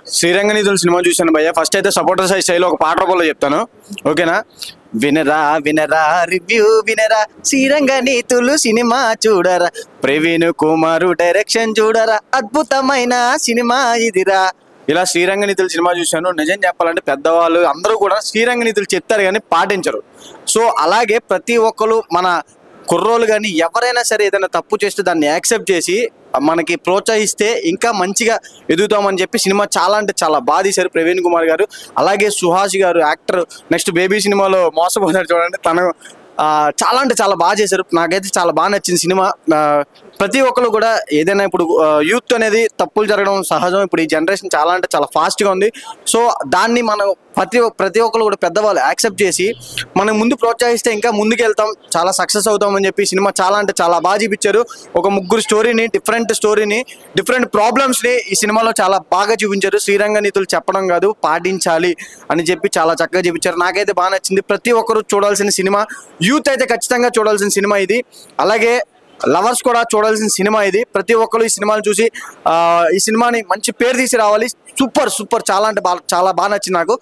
శ్రీరంగనీతులు cinema చూశాను భయ్య. First అయితే సపోర్టర్ సైజ్ స్టైల్ ఒక పాట రూపంలో చెప్తాను, ఓకేనా? వినరా వినరా రివ్యూ వినరా, శ్రీరంగనీతులు సినిమా చూడరా, ప్రవీణ్ కుమారు డైరెక్షన్ చూడరా, అద్భుతమైన సినిమా ఇదిరా. ఇలా శ్రీరంగనీతులు సినిమా చూశాను. నిజం చెప్పాలంటే పెద్దవాళ్ళు అందరూ కూడా శ్రీరంగనీతులు చెప్తారు కానీ పాటించరు. సో అలాగే ప్రతి ఒక్కరు మన కుర్రోళ్ళు కానీ ఎవరైనా సరే ఏదైనా తప్పు చేస్తే దాన్ని యాక్సెప్ట్ చేసి మనకి ప్రోత్సహిస్తే ఇంకా మంచిగా ఎదుగుతామని చెప్పి సినిమా చాలా అంటే చాలా బాగా తీశారు ప్రవీణ్ కుమార్ గారు. అలాగే సుహాస్ గారు యాక్టర్, నెక్స్ట్ బేబీ సినిమాలో మోసపోతారు చూడండి, తను చాలా అంటే చాలా బాగా చేశారు. నాకైతే చాలా బాగా నచ్చింది సినిమా. ప్రతి ఒక్కరు కూడా ఏదైనా ఇప్పుడు యూత్ అనేది తప్పులు జరగడం సహజం. ఇప్పుడు ఈ జనరేషన్ చాలా అంటే చాలా ఫాస్ట్గా ఉంది. సో దాన్ని మనం ప్రతి ఒక్కరు కూడా పెద్దవాళ్ళు యాక్సెప్ట్ చేసి మనం ముందు ప్రోత్సహిస్తే ఇంకా ముందుకు వెళ్తాం, చాలా సక్సెస్ అవుతామని చెప్పి సినిమా చాలా అంటే చాలా బాగా చూపించారు. ఒక ముగ్గురు స్టోరీని, డిఫరెంట్ ప్రాబ్లమ్స్ని ఈ సినిమాలో చాలా బాగా చూపించారు. శ్రీరంగనీతులు చెప్పడం కాదు పాటించాలి అని చెప్పి చాలా చక్కగా చూపించారు. నాకైతే బాగా నచ్చింది. ప్రతి ఒక్కరు చూడాల్సిన సినిమా, యూత్ అయితే ఖచ్చితంగా చూడాల్సిన సినిమా ఇది. అలాగే లవర్స్ కూడా చూడాల్సిన సినిమా ఇది. ప్రతి ఒక్కరు ఈ సినిమాలు చూసి ఈ సినిమాని మంచి పేరు తీసి రావాలి. సూపర్ చాలా అంటే చాలా బాగా నచ్చింది నాకు.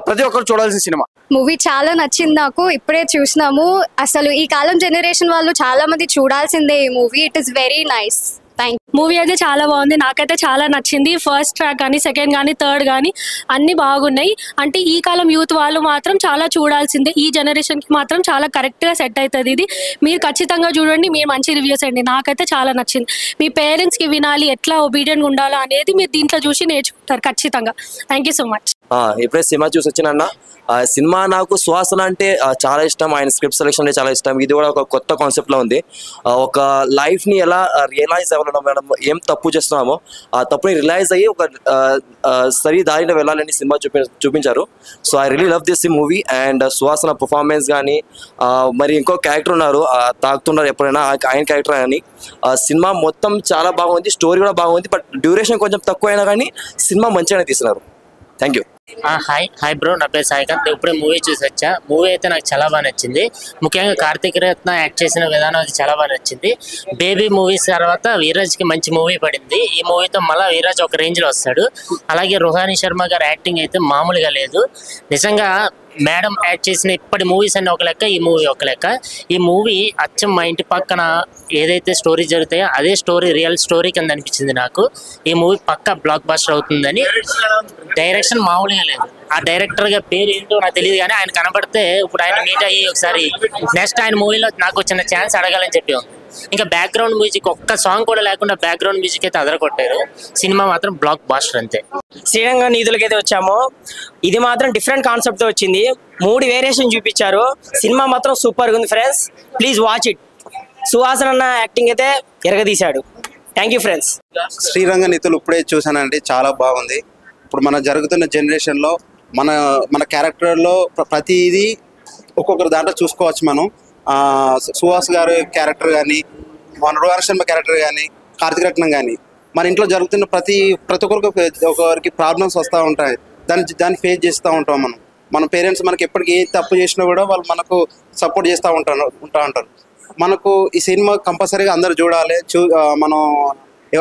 ప్రతి ఒక్కరు చూడాల్సిన సినిమా. మూవీ చాలా నచ్చింది నాకు. ఇప్పుడే చూసినాము. అసలు ఈ కాలం జనరేషన్ వాళ్ళు చాలా మంది చూడాల్సిందే ఈ movie. It is very nice. Movie అయితే చాలా బాగుంది. నాకైతే చాలా నచ్చింది. ఫస్ట్ ట్రాక్ కానీ, సెకండ్ కానీ, థర్డ్ కానీ అన్ని బాగున్నాయి. అంటే ఈ కాలం యూత్ వాళ్ళు మాత్రం చాలా చూడాల్సిందే. ఈ జనరేషన్కి మాత్రం చాలా కరెక్ట్గా సెట్ అవుతుంది ఇది. మీరు ఖచ్చితంగా చూడండి, మీరు మంచి రివ్యూస్ అండి. నాకైతే చాలా నచ్చింది. మీ పేరెంట్స్కి వినాలి, ఎట్లా ఒబీడియంట్గా ఉండాలో అనేది మీరు దీంట్లో చూసి నేర్చుకుంటారు ఖచ్చితంగా. Thank you so much. ఇప్పుడే సినిమా చూసి వచ్చిన సినిమా నాకు సుహాసన అంటే చాలా ఇష్టం. ఆయన స్క్రిప్ట్ సెలెక్షన్ అంటే చాలా ఇష్టం. ఇది కూడా ఒక కొత్త కాన్సెప్ట్లో ఉంది. ఒక లైఫ్ని ఎలా రియలైజ్ అవ్వడం, మేడం ఏం తప్పు చేస్తున్నామో ఆ తప్పుని రియలైజ్ అయ్యి ఒక సరి దారిలో వెళ్ళాలని సినిమా చూపించారు. So I really love this movie. And సుహాసన పర్ఫార్మెన్స్ కానీ, మరి ఇంకో క్యారెక్టర్ ఉన్నారు తాగుతున్నారు ఎప్పుడైనా, ఆయన క్యారెక్టర్ కానీ, సినిమా మొత్తం చాలా బాగుంది. స్టోరీ కూడా బాగుంది. బట్ డ్యూరేషన్ కొంచెం తక్కువ అయినా కానీ సినిమా మంచిగానే తీస్తున్నారు. Thank you. హాయ్ బ్రో, నా పేరు సాయికాంత్. ఇప్పుడే మూవీ చూసి వచ్చా. మూవీ అయితే నాకు చాలా బాగా నచ్చింది. ముఖ్యంగా కార్తీక్ రత్న యాక్ట్ చేసిన విధానం అది చాలా బాగా నచ్చింది. బేబీ మూవీస్ తర్వాత వీరాజ్కి మంచి మూవీ పడింది. ఈ మూవీతో మళ్ళీ వీరాజ్ ఒక రేంజ్లో వస్తాడు. అలాగే రోహాని శర్మ గారి యాక్టింగ్ అయితే మామూలుగా లేదు. నిజంగా మేడం యాక్ట్ చేసిన ఇప్పటి మూవీస్ అన్ని ఒక లెక్క, ఈ మూవీ ఒక లెక్క. ఈ మూవీ అచ్చం మా ఇంటి పక్కన ఏదైతే స్టోరీ జరుగుతాయో అదే స్టోరీ, రియల్ స్టోరీ కింద అనిపించింది నాకు. ఈ మూవీ పక్కా బ్లాక్ బస్టర్ అవుతుందని. డైరెక్షన్ మామూలుగా లేదు. ఆ డైరెక్టర్ గా పేరు ఏంటో నాకు తెలియదు కానీ ఆయన కనబడితే ఇప్పుడు ఆయన మీట్ అయ్యి ఒకసారి నెక్స్ట్ ఆయన మూవీలో నాకు వచ్చిన ఛాన్స్ అడగాలని చెప్పి ఉంది. ఇంకా బ్యాక్గ్రౌండ్ మ్యూజిక్ ఒక్క సాంగ్ కూడా లేకుండా బ్యాక్గ్రౌండ్ మ్యూజిక్ అయితే అదరగొట్టారు. సినిమా మాత్రం బ్లాక్ బాస్టర్ అంతే. శ్రీరంగనీతులకి అయితే వచ్చాము. ఇది మాత్రం డిఫరెంట్ కాన్సెప్ట్ తో వచ్చింది. 3 వేరియేషన్ చూపించారు. సినిమా మాత్రం సూపర్గా ఉంది friends, please watch it. Suhasan అన్న యాక్టింగ్ అయితే ఎరగదీశాడు. Thank you friends. శ్రీరంగనీతులు ఇప్పుడే చూసానండి, చాలా బాగుంది. ఇప్పుడు మన జరుగుతున్న జనరేషన్లో మన క్యారెక్టర్లో ప్రతిదీ ఒక్కొక్కరు దాంట్లో చూసుకోవచ్చు మనం. సుహాస్ గారు క్యారెక్టర్ కానీ, మన రోహన్ శర్మ క్యారెక్టర్ కానీ, కార్తీక్ రత్నం కానీ, మన ఇంట్లో జరుగుతున్న ప్రతి ఒక్కరికి ప్రాబ్లమ్స్ వస్తూ ఉంటాయి. దాన్ని ఫేస్ చేస్తూ ఉంటాం మన పేరెంట్స్ మనకి ఎప్పటికీ ఏ తప్పు చేసినా కూడా వాళ్ళు మనకు సపోర్ట్ చేస్తూ ఉంటారు. మనకు ఈ సినిమా కంపల్సరీగా అందరు చూడాలి. మనం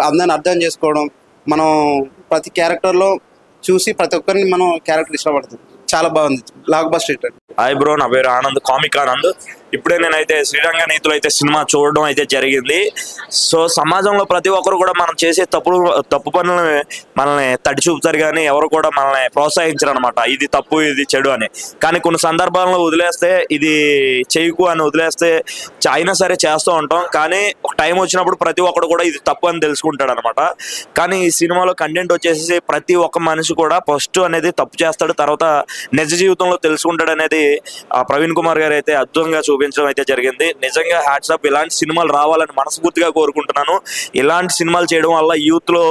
అందరిని అర్థం చేసుకోవడం, మనం ప్రతి క్యారెక్టర్లో చూసి ప్రతి ఒక్కరిని మనం క్యారెక్టర్ ఇష్టపడుతుంది. చాలా బాగుంది, block buster hit. Hi bro, నా పేరు ఆనంద్, కామిక్ ఆనంద్. ఇప్పుడే నేనైతే శ్రీరంగనీతులు అయితే సినిమా చూడడం అయితే జరిగింది. సో సమాజంలో ప్రతి ఒక్కరు కూడా మనం చేసే తప్పు పనులను మనల్ని తడి చూపుతారు కానీ ఎవరు కూడా మనల్ని ప్రోత్సహించరు అనమాట. ఇది తప్పు, ఇది చెడు అని. కానీ కొన్ని సందర్భాల్లో వదిలేస్తే, ఇది చేయకు అని వదిలేస్తే అయినా సరే చేస్తూ ఉంటాం. కానీ ఒక టైం వచ్చినప్పుడు ప్రతి ఒక్కరు కూడా ఇది తప్పు అని తెలుసుకుంటాడు అనమాట. కానీ ఈ సినిమాలో కంటెంట్ వచ్చేసి ప్రతి ఒక్క మనిషి కూడా ఫస్ట్ అనేది తప్పు చేస్తాడు, తర్వాత నిజ జీవితంలో తెలుసుకుంటాడు అనేది ప్రవీణ్ కుమార్ గారు అయితే అద్భుతంగా చూపించడం అయితే జరిగింది. నిజంగా హ్యాట్స్ ఆఫ్. ఇలాంటి సినిమాలు రావాలని మనస్ఫూర్తిగా కోరుకుంటున్నాను. ఇలాంటి సినిమాలు చేయడం వల్ల యూత్ లో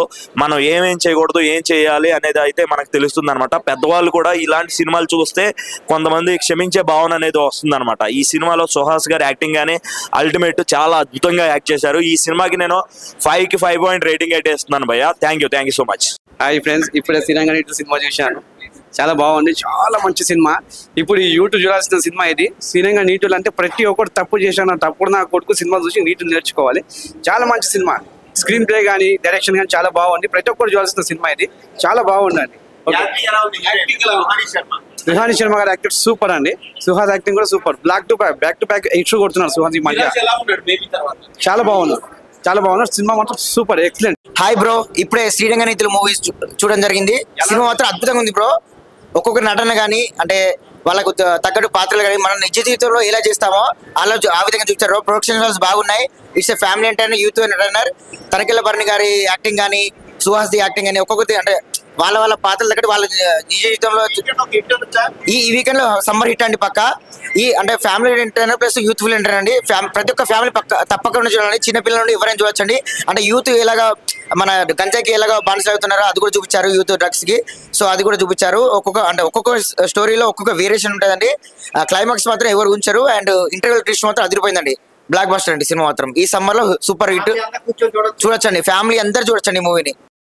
మనం ఏమేం చేయకూడదు, ఏం చేయాలి అనేది అయితే మనకు తెలుస్తుంది అనమాట. పెద్దవాళ్ళు కూడా ఇలాంటి సినిమాలు చూస్తే కొంతమంది క్షమించే భావన అనేది వస్తుంది అనమాట. ఈ సినిమాలో సుహాస్ గారి యాక్టింగ్ కానీ అల్టిమేట్, చాలా అద్భుతంగా యాక్ట్ చేశారు. ఈ సినిమాకి నేను 5కి 5 పాయింట్ రేటింగ్ అయితే ఇస్తున్నాను భయ్య. Thank you so much. Hi friends, ఇప్పుడే శ్రీరంగనీతులు సినిమా చూశాను. చాలా బాగుంది, చాలా మంచి సినిమా. ఇప్పుడు ఈ యూట్యూబ్ చూడాల్సిన సినిమా ఇది. శ్రీరంగనీతులు అంటే ప్రతి ఒక్కరు తప్పు చేశాను, తప్పుడు నా కొడుకు సినిమా చూసి నీతులు నేర్చుకోవాలి. చాలా మంచి సినిమా. స్క్రీన్ ప్లే కానీ డైరెక్షన్ కానీ చాలా బాగుంది. ప్రతి ఒక్కరు చూడాల్సిన సినిమా ఇది, చాలా బాగుందండి. రుహాని శర్మ గారి యాక్టింగ్ సూపర్ అండి. సుహాస్ యాక్టింగ్ కూడా super. Back to back issue కొడుతున్నారు సుహాస్ ఈ మధ్య. చాలా బాగున్నారు, చాలా బాగున్నారు. సినిమా మాత్రం సూపర్, ఎక్సలెంట్. హాయ్ బ్రో, ఇప్పుడే శ్రీరంగ నీతులు మూవీస్ చూడడం జరిగింది. సినిమా మాత్రం అద్భుతంగా ఉంది బ్రో. ఒక్కొక్క నటన కానీ అంటే వాళ్ళకు తగ్గట్టు పాత్రలు కానీ మనం నిజ జీవితంలో ఎలా చేస్తామో అలా ఆ విధంగా చూస్తారు. ప్రొడక్షన్ వాల్స్ బాగున్నాయి. It's a family entertainer, youth entertainer. Tanikella Bharani గారి యాక్టింగ్ కానీ సుహాస్ ది యాక్టింగ్ కానీ ఒక్కొక్కటి అంటే వాళ్ళ పాత్రలు తగ్గట్టు వాళ్ళ నిజ జీవితంలో ఈ వీకెండ్ లో సమ్మర్ హిట్ అండి పక్క. ఈ అంటే family entertainer plus youthful entertainer అండి. ప్రతి ఒక్క ఫ్యామిలీ తప్పకుండా చూడండి. చిన్నపిల్లల నుండి ఎవరైనా చూడొచ్చండి. అంటే యూత్ ఎలాగా మన గంజాకి ఎలాగా బానిసలు అవుతున్నారో అది కూడా చూపించారు, యూత్ డ్రగ్స్ కి. సో అది కూడా చూపించారు. ఒక్కొక్క స్టోరీలో ఒక్కొక్క వేరియేషన్ ఉంటుందండి. క్లైమాక్స్ మాత్రం ఎవరు ఉంచారు. అండ్ ఇంటర్వెల్ ట్విస్ట్ మాత్రం అదిరిపోయిందండి. బ్లాక్ బస్టర్ అండి సినిమా మాత్రం. ఈ సమ్మర్ లో సూపర్ హిట్. చూడొచ్చండి, ఫ్యామిలీ అందరు చూడొచ్చండి మూవీని.